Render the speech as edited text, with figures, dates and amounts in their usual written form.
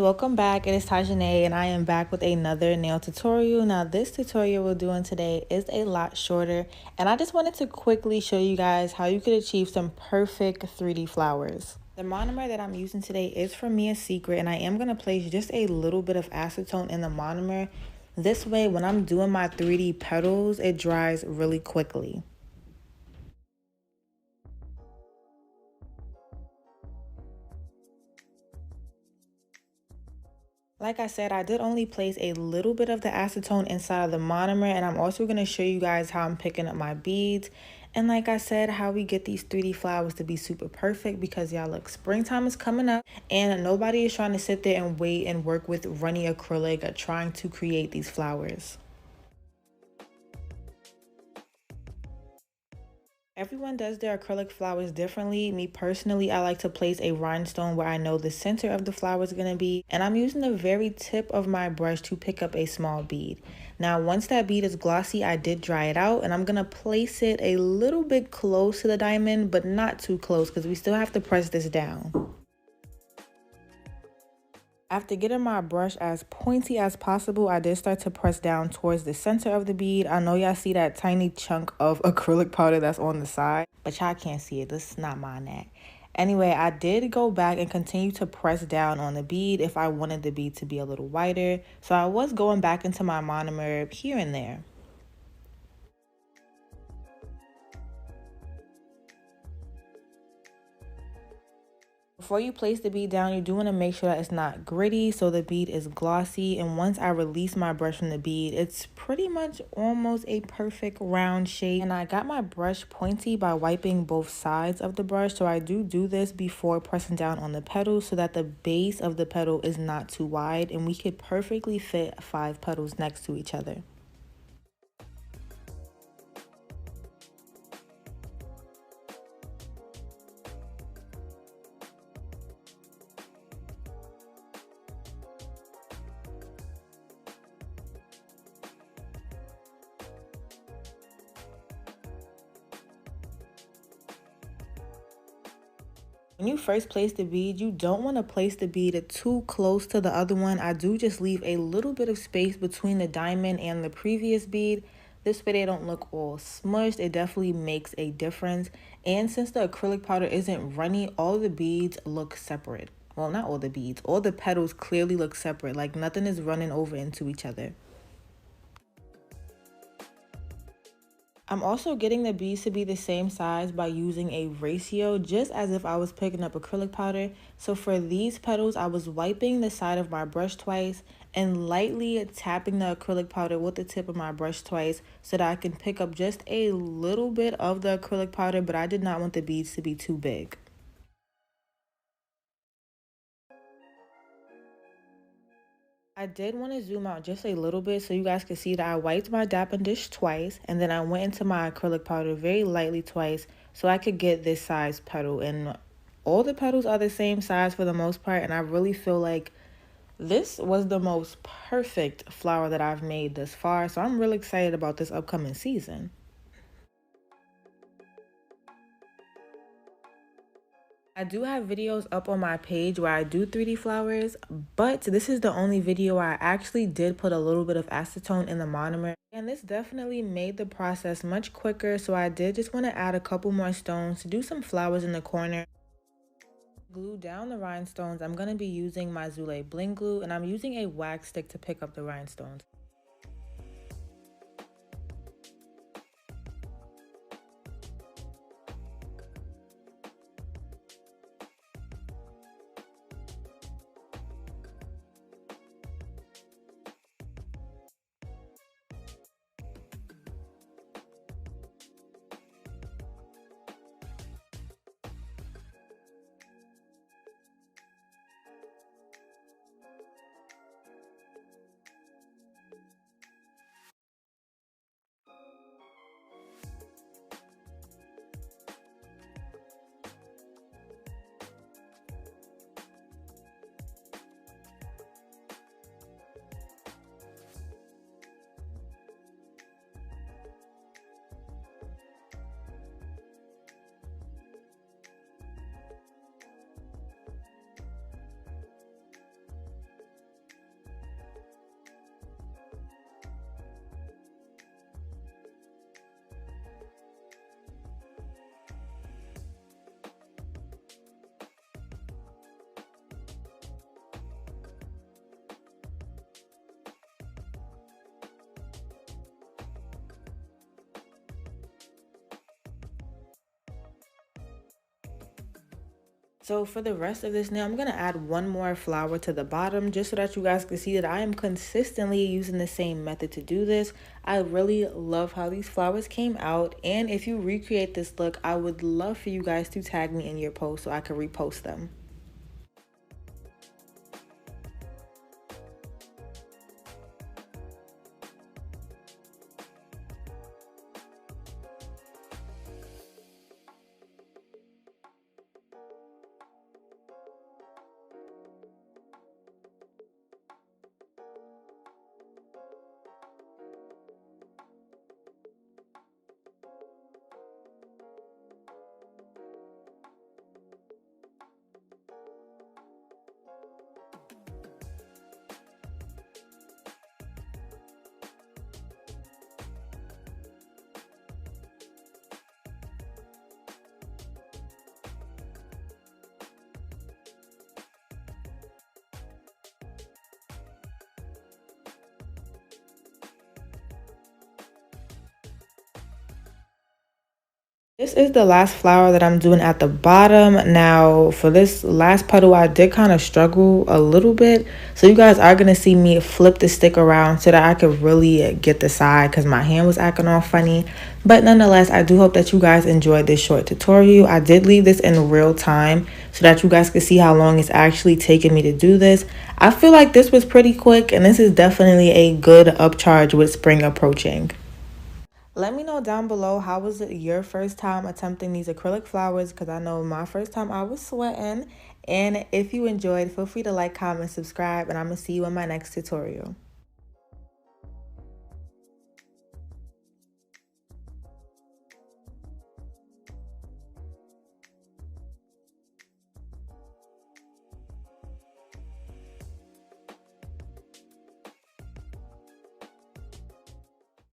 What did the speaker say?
welcome back. It is Tajane and I am back with another nail tutorial. Now this tutorial we're doing today is a lot shorter and I just wanted to quickly show you guys how you could achieve some perfect 3D flowers. The monomer that I'm using today is from Mia Secret and I am going to place just a little bit of acetone in the monomer. This way when I'm doing my 3D petals, it dries really quickly. Like I said, I did only place a little bit of the acetone inside of the monomer, and I'm also going to show you guys how I'm picking up my beads. And like I said, how we get these 3D flowers to be super perfect, because y'all look, springtime is coming up and nobody is trying to sit there and wait and work with runny acrylic or trying to create these flowers. Everyone does their acrylic flowers differently. Me personally, I like to place a rhinestone where I know the center of the flower is going to be, and I'm using the very tip of my brush to pick up a small bead. Now once that bead is glossy, I did dry it out and I'm going to place it a little bit close to the diamond, but not too close because we still have to press this down. After getting my brush as pointy as possible, I did start to press down towards the center of the bead. I know y'all see that tiny chunk of acrylic powder that's on the side, but y'all can't see it. This is not mine that. Anyway, I did go back and continue to press down on the bead if I wanted the bead to be a little whiter. So I was going back into my monomer here and there. Before you place the bead down, you do want to make sure that it's not gritty so the bead is glossy. And once I release my brush from the bead, it's pretty much almost a perfect round shape. And I got my brush pointy by wiping both sides of the brush. So I do this before pressing down on the petals so that the base of the petal is not too wide and we could perfectly fit 5 petals next to each other. When you first place the bead, you don't want to place the bead too close to the other one. I do just leave a little bit of space between the diamond and the previous bead. This way they don't look all smushed. It definitely makes a difference. And since the acrylic powder isn't runny, all the beads look separate. Well, not all the beads. All the petals clearly look separate, like nothing is running over into each other. I'm also getting the beads to be the same size by using a ratio, just as if I was picking up acrylic powder. So for these petals, I was wiping the side of my brush twice and lightly tapping the acrylic powder with the tip of my brush twice so that I can pick up just a little bit of the acrylic powder, but I did not want the beads to be too big. I did want to zoom out just a little bit so you guys can see that I wiped my Dap & Dish twice and then I went into my acrylic powder very lightly twice so I could get this size petal. And all the petals are the same size for the most part, and I really feel like this was the most perfect flower that I've made thus far. So I'm really excited about this upcoming season. I do have videos up on my page where I do 3D flowers, but this is the only video where I actually did put a little bit of acetone in the monomer. And this definitely made the process much quicker, so I did just want to add a couple more stones to do some flowers in the corner. Glue down the rhinestones, I'm going to be using my Zule Bling Glue, and I'm using a wax stick to pick up the rhinestones. So for the rest of this nail, I'm going to add one more flower to the bottom just so that you guys can see that I am consistently using the same method to do this. I really love how these flowers came out. And if you recreate this look, I would love for you guys to tag me in your post so I can repost them. This is the last flower that I'm doing at the bottom. Now, for this last petal, I did kind of struggle a little bit. So you guys are going to see me flip the stick around so that I could really get the side because my hand was acting all funny. But nonetheless, I do hope that you guys enjoyed this short tutorial. I did leave this in real time so that you guys could see how long it's actually taken me to do this. I feel like this was pretty quick, and this is definitely a good upcharge with spring approaching. Let me know down below, how was it your first time attempting these acrylic flowers, because I know my first time I was sweating. And if you enjoyed, feel free to like, comment, subscribe, and I'm going to see you in my next tutorial.